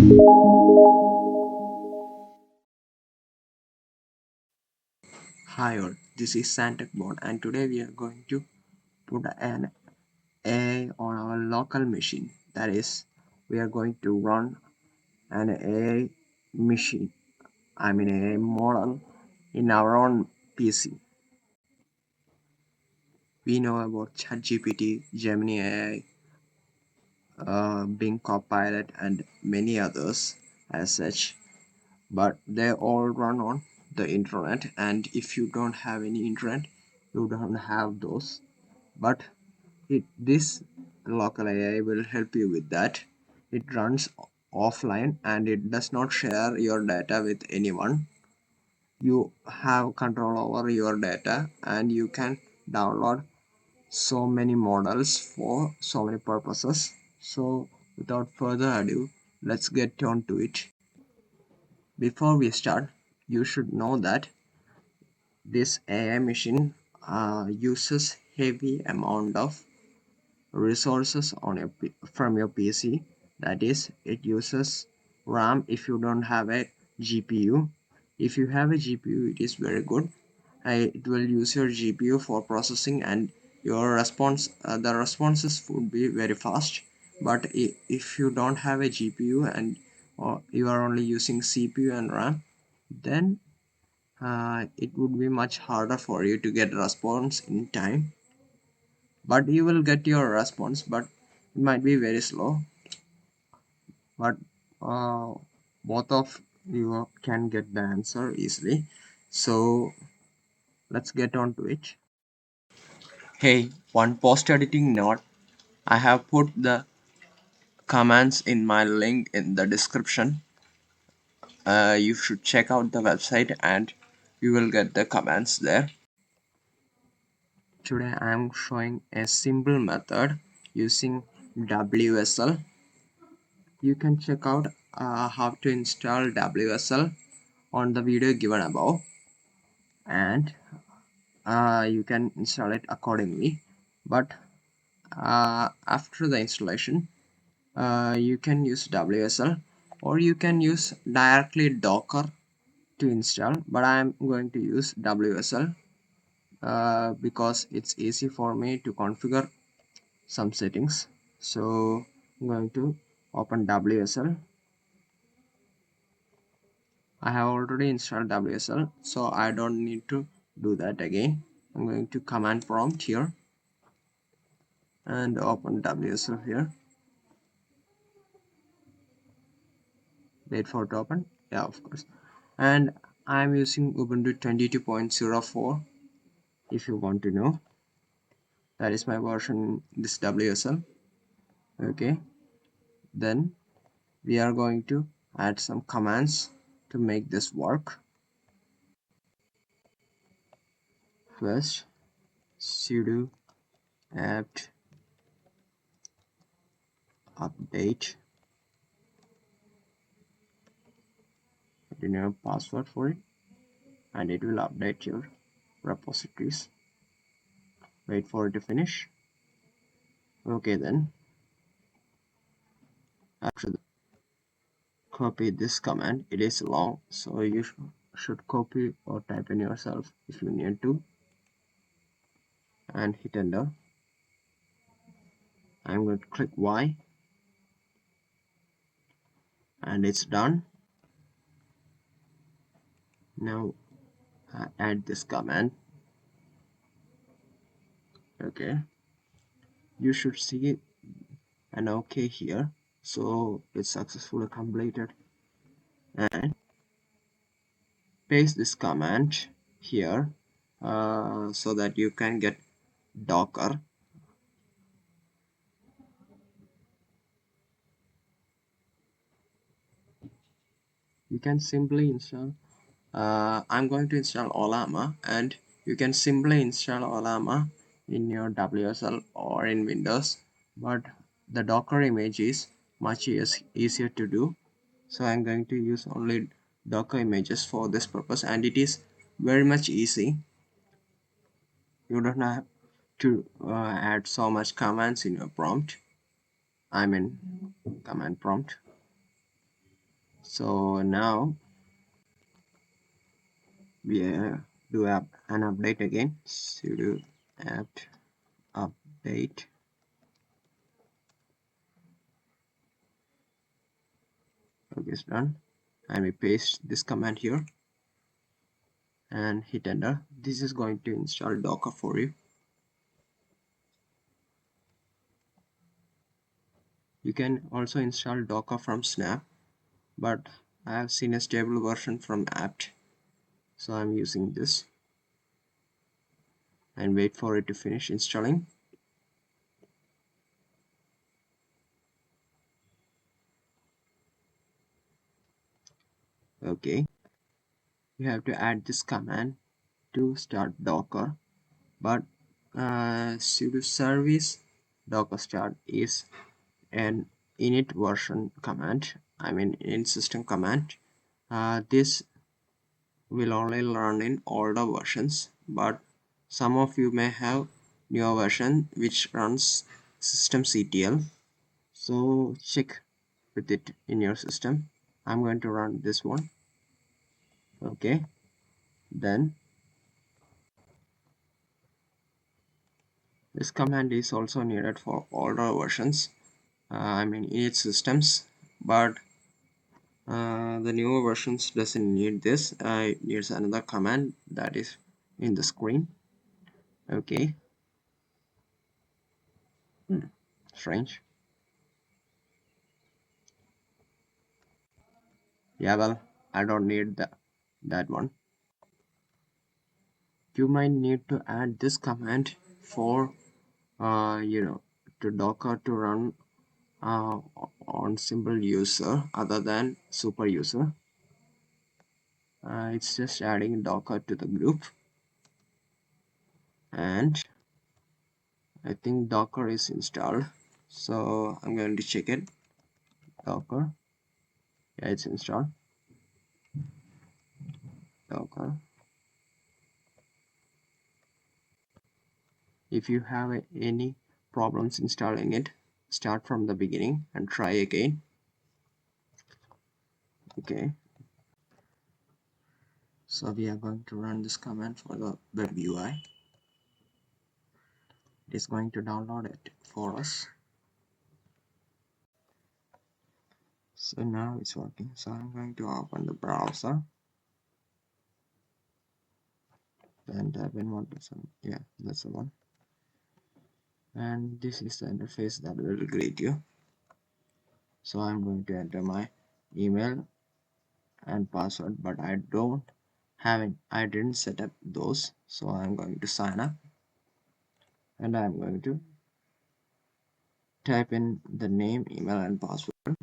Hi all, this is SanTechBoard and today we are going to put an AI on our local machine. That is, we are going to run an AI machine, AI model in our own PC. We know about ChatGPT, Gemini AI, Bing Copilot and many others as such, but they all run on the internet, and if you don't have any internet, you don't have those. But this local AI will help you with that. It runs offline and it does not share your data with anyone. You have control over your data and you can download so many models for so many purposes. So without further ado, let's get on to it. Before we start, you should know that this AI machine uses heavy amount of resources on from your PC. That is, it uses RAM if you don't have a GPU. If you have a GPU, it is very good. It will use your GPU for processing, and your the responses would be very fast. But if you don't have a GPU and or you are only using CPU and RAM, then it would be much harder for you to get response in time, but you will get your response, but it might be very slow. But uh, both of you can get the answer easily, so let's get on to it. Hey, one post editing note: I have put the commands in my link in the description. You should check out the website and you will get the commands there. Today I am showing a simple method using WSL. You can check out how to install WSL on the video given above, and you can install it accordingly. But after the installation, you can use WSL or you can use directly Docker to install, but I am going to use WSL because it's easy for me to configure some settings. So I'm going to open WSL. I have already installed WSL, so I don't need to do that again. I'm going to command prompt here and open WSL here. Wait for it to open. Yeah, of course. And I'm using Ubuntu 22.04 if you want to know. That is my version in this WSL. Okay. Then we are going to add some commands to make this work. First, sudo apt update. You know password for it, and it will update your repositories. Wait for it to finish. Okay, then after that, copy this command. It is long, so you should copy or type in yourself if you need to, and hit enter. I'm going to click Y and it's done. Now add this command. Okay, you should see an OK here, so it's successfully completed. And paste this command here so that you can get Docker. You can simply install. I'm going to install Olama, and you can simply install Olama in your WSL or in Windows, but the Docker image is much easier to do, so I'm going to use only Docker images for this purpose, and it is very much easy. You don't have to add so much commands in your prompt. I mean command prompt. So now we do an update again. Sudo apt update. Okay, it's done. And we paste this command here and hit enter. This is going to install Docker for you. You can also install Docker from Snap, but I have seen a stable version from apt, so I'm using this, and wait for it to finish installing. Okay, you have to add this command to start Docker, but sudo service docker start is an init version command, I mean in system command. This will only run in older versions, but some of you may have newer version which runs systemctl, so check with it in your system. I'm going to run this one. Okay, then this command is also needed for older versions, I mean init systems, but the newer versions doesn't need this. It needs another command that is in the screen. Okay. Strange. Yeah, well, I don't need that one. You might need to add this command for to Docker to run on simple user other than super user. It's just adding Docker to the group, and I think Docker is installed, so I'm going to check it. Docker, yeah, it's installed. Docker. If you have any problems installing it, start from the beginning and try again. Okay, so we are going to run this command for the web UI. It is going to download it for us. So now it's working. So I'm going to open the browser. And type in 1%. Yeah, that's the one. And this is the interface that will greet you. So I'm going to enter my email and password, but I didn't set up those, so I'm going to sign up, and I'm going to type in the name, email, and password.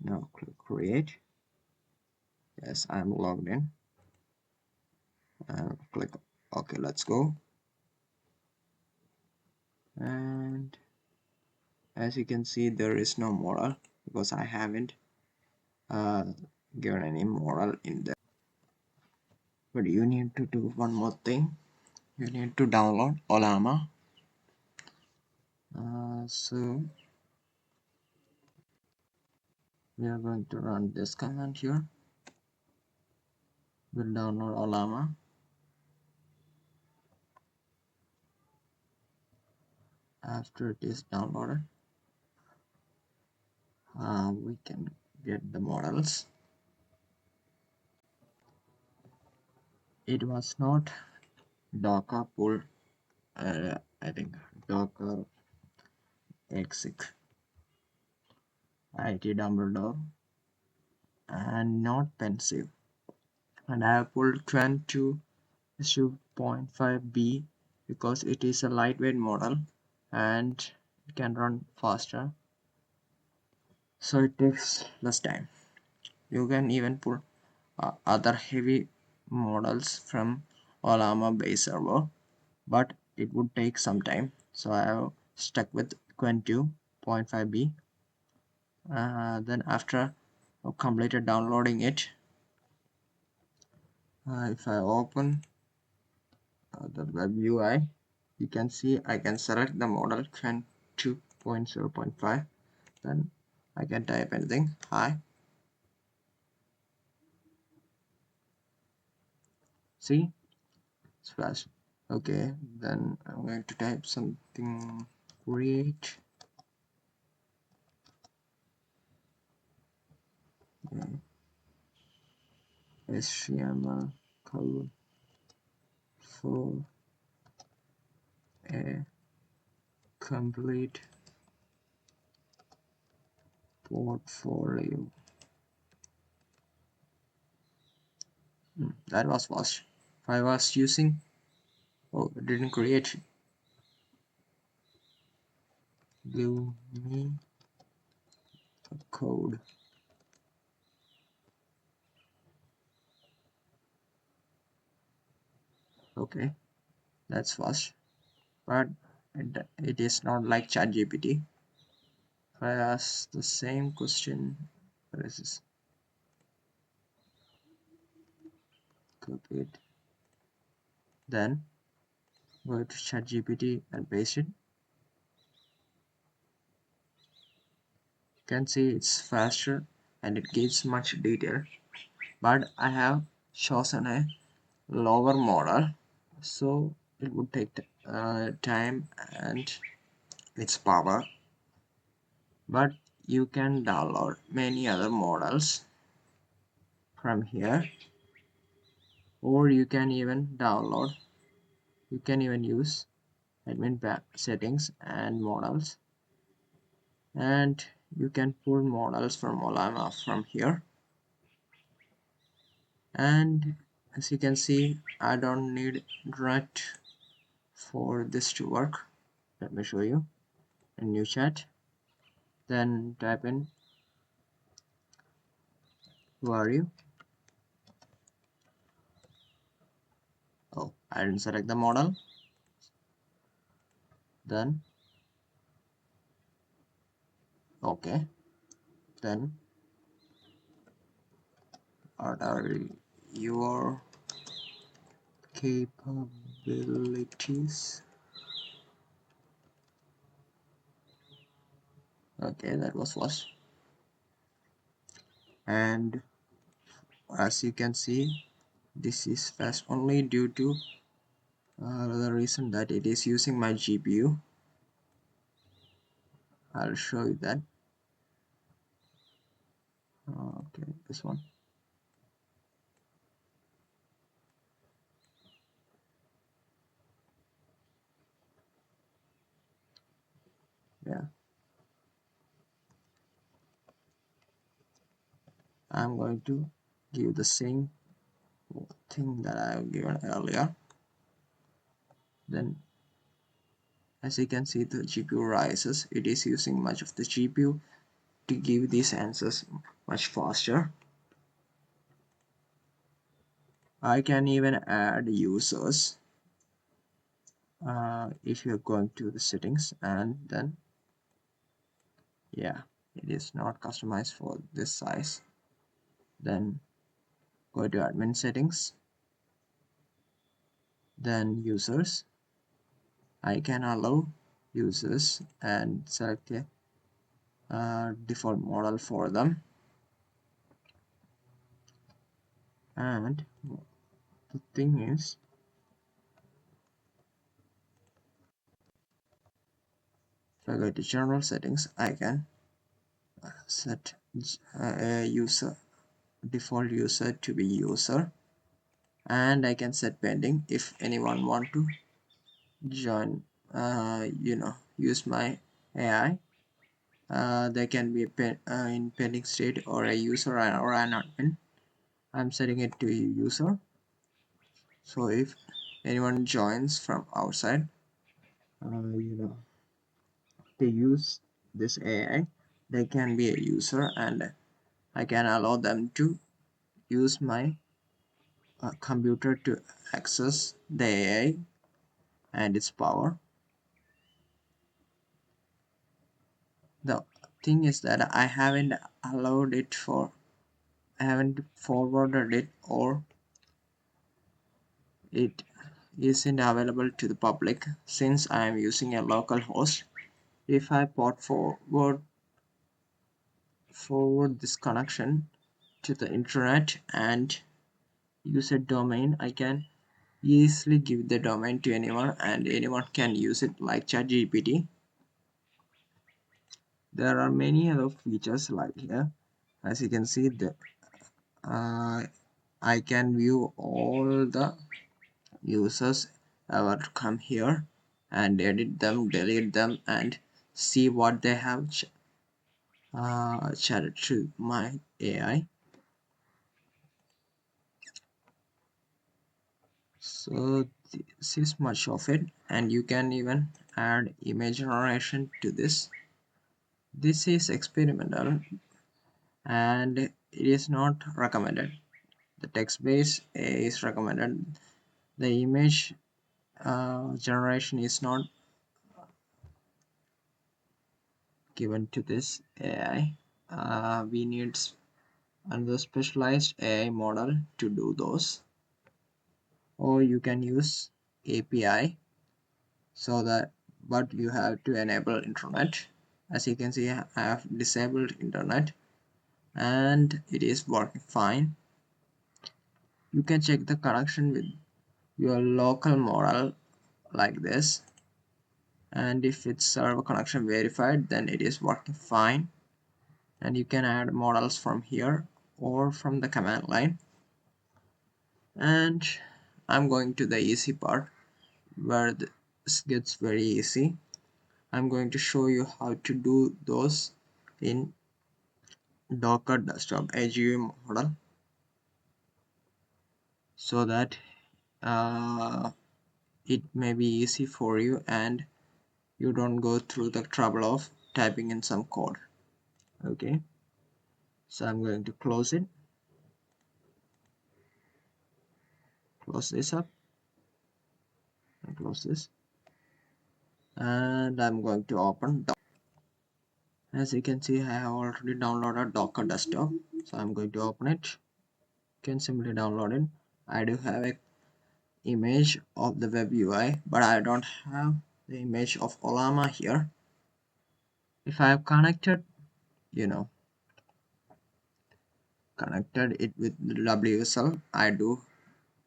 Now click create. Yes, I'm logged in, and click OK. Let's go. And as you can see, there is no modal because I haven't uh, given any modal in there. But you need to do one more thing. You need to download Olama. So we are going to run this command here. We'll download Olama. After it is downloaded, we can get the models. It was not Docker pull, I think Docker exec IT Dumbledore, and not pensive. And I have pulled 22.5b because it is a lightweight model and it can run faster, so it takes less time. You can even pull other heavy models from Olama base server, but it would take some time, so I have stuck with 22.5b. Then after completed downloading it, if I open the web UI, you can see I can select the model 22.0.5. Then I can type anything. Hi, See, it's fast. Okay, then I'm going to type something. Create HTML code for a complete portfolio. That was fast. If I was using, oh, it didn't create. Give me a code. Okay, that's fast, but it is not like ChatGPT. If I ask the same question, where is this? Copy it. Then go to ChatGPT and paste it. You can see it's faster and it gives much detail. But I have chosen a lower model, so it would take time and its power. But you can download many other models from here, or you can even use admin settings and models, and you can pull models from Olama from here. And as you can see, I don't need internet for this to work. Let me show you. A new chat, then type in who are you. Oh, I didn't select the model. Then okay, then what are your capabilities? Okay, that was first. And as you can see, this is fast only due to the reason that it is using my GPU. I'll show you that. Okay, this one. Yeah, I'm going to give the same thing that I've given earlier. Then as you can see, the GPU rises. It is using much of the GPU to give these answers much faster. I can even add users if you're going to the settings, and then yeah, it is not customized for this size. Then go to admin settings, then users. I can allow users and select a default model for them. And the thing is, if I go to general settings, I can set a user default user to be user, and I can set pending if anyone want to join, use my AI. They can be in pending state or a user or an admin. I'm setting it to user, so if anyone joins from outside, they use this AI, they can be a user, and I can allow them to use my computer to access the AI and its power. The thing is that I haven't allowed it for, I haven't forwarded it, or it isn't available to the public since I am using a local host. If I forward this connection to the internet and use a domain, I can easily give the domain to anyone and anyone can use it like ChatGPT. There are many other features like here. As you can see, uh, I can view all the users ever come here and edit them, delete them, and see what they have chatted to my AI. So this is much of it, and you can even add image generation to this. This is experimental and it is not recommended. The text base is recommended. The image generation is not given to this AI. We need another specialized AI model to do those, or you can use API. So that, but you have to enable internet. As you can see, I have disabled internet and it is working fine. You can check the connection with your local model like this, and if it's server connection verified, then it is working fine. And you can add models from here or from the command line. And I'm going to the easy part where this gets very easy. I'm going to show you how to do those in Docker desktop AGU model, so that uh, it may be easy for you and you don't go through the trouble of typing in some code. Okay, so I'm going to close it, close this up and close this, and I'm going to open. As you can see, I have already downloaded Docker desktop, so I'm going to open it. You can simply download it. I do have a image of the web UI, but I don't have the image of Olama here. If I have connected, you know, connected it with the WSL, I do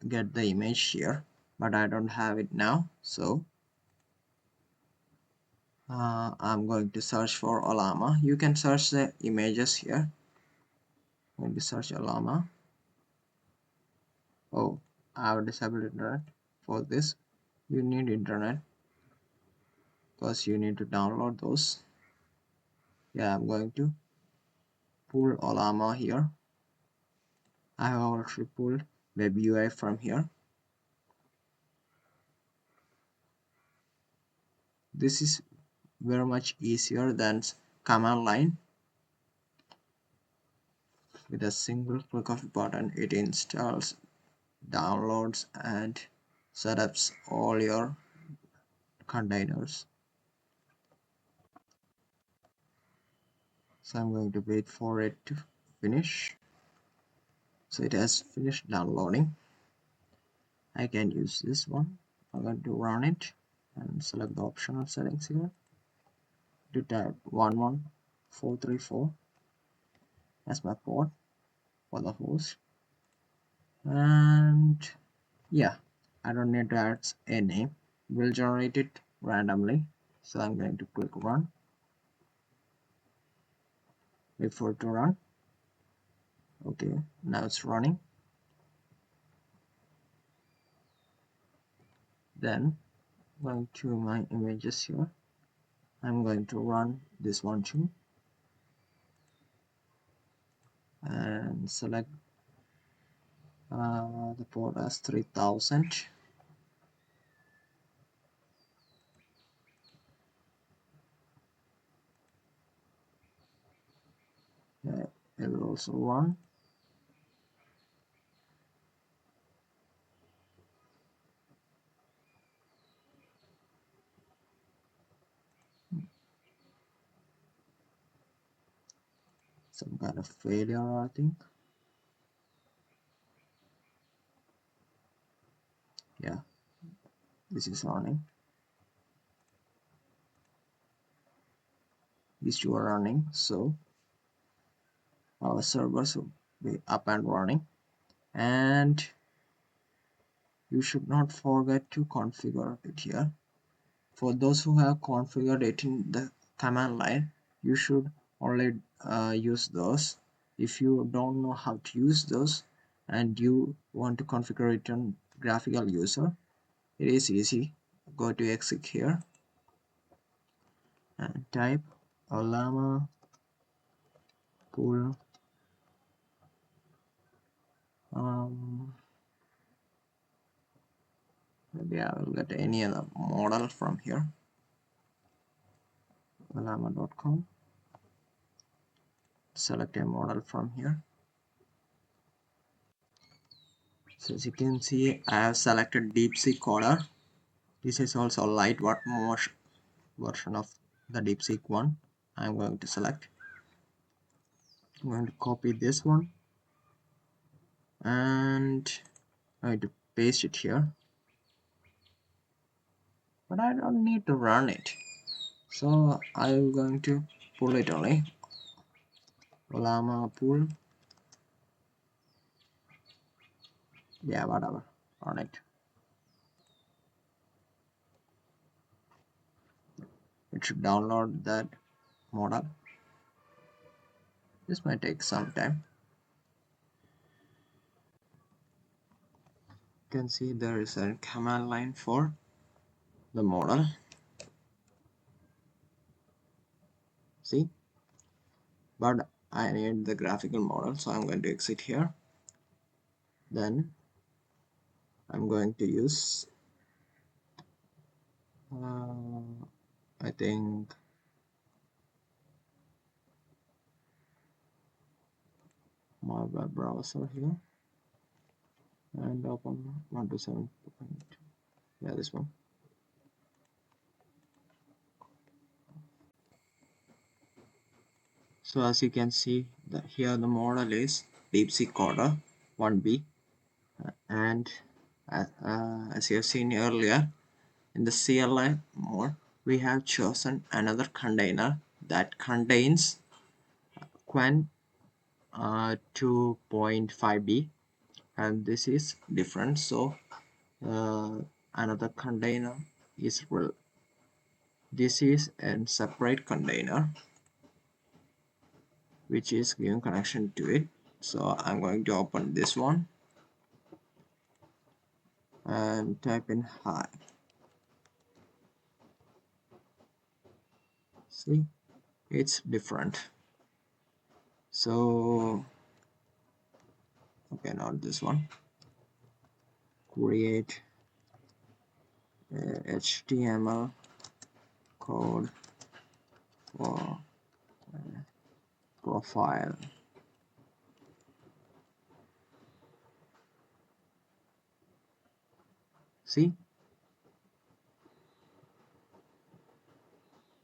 get the image here, but I don't have it now. So I'm going to search for Olama. You can search the images here. I'm going to search Olama. Oh, I have disabled internet. For this, you need internet because you need to download those. Yeah, I'm going to pull Olama here. I have already pulled web UI from here. This is very much easier than command line. With a single click of a button, it installs, downloads, and setups all your containers. So I'm going to wait for it to finish. So it has finished downloading. I can use this one. I'm going to run it and select the optional settings here to type 11434 as my port for the host. And yeah, I don't need to add a name. We'll generate it randomly. So I'm going to click run. Wait for it to run. Okay, now it's running. Then going to my images here. I'm going to run this one too and select the port as 3000. It will also run. Some kind of failure, I think. Yeah, this is running. These two are running, so our servers will be up and running. And you should not forget to configure it here. For those who have configured it in the command line, you should only use those. If you don't know how to use those and you want to configure it on graphical user, it is easy. Go to exit here and type Olama pool maybe I will get any other model from here, olama.com. Select a model from here. So as you can see, I have selected DeepSeek Coder. This is also a lightweight version of the DeepSeek one. I'm going to select. I'm going to copy this one and I'm going to paste it here. But I don't need to run it. So I'm going to pull it only. Olama pull. Yeah, whatever. Run it. It should download that model. This might take some time. You can see there is a command line for the model. See, but I need the graphical model, so I'm going to exit here. Then I'm going to use I think my web browser here and open 127. Yeah, this one. So as you can see that here the model is DeepSeek Coder 1B, and as you have seen earlier, in the CLI mode we have chosen another container that contains Quen 2.5b, and this is different. So another container is this is a separate container which is giving connection to it. So I'm going to open this one and type in hi. See, it's different. So okay, not this one. Create HTML code for profile. See,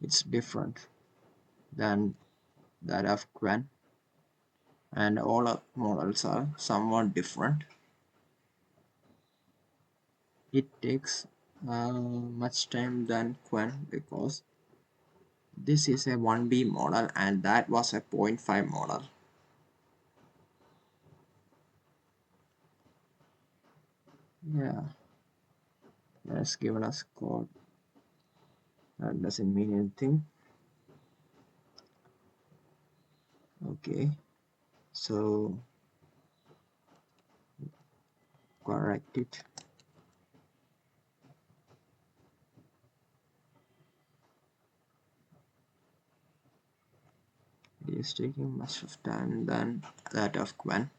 it's different than that of Quen, and all of models are somewhat different. It takes much time than Quen because this is a 1B model and that was a 0.5 model. Yeah, that's given us code. That doesn't mean anything. Okay, so correct it. It is taking much of time than that of Quen.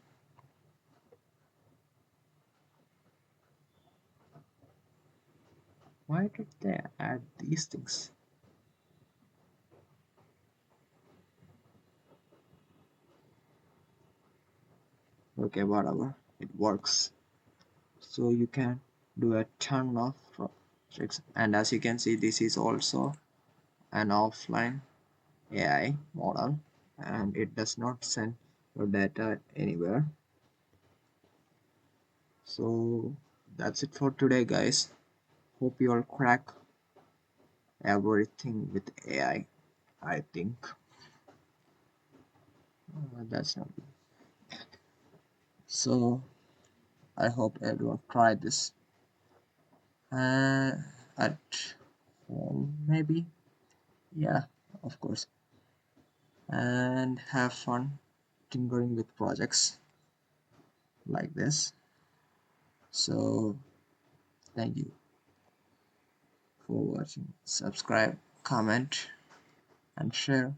Why did they add these things? Okay, whatever, it works. So you can do a ton of tricks, and as you can see, this is also an offline AI model and it does not send your data anywhere. So that's it for today, guys. Hope you all crack everything with AI. I think that's not good. So I hope everyone try this. uh, at home maybe, yeah, of course, and have fun tinkering with projects like this. So thank you for watching. Subscribe, comment, and share.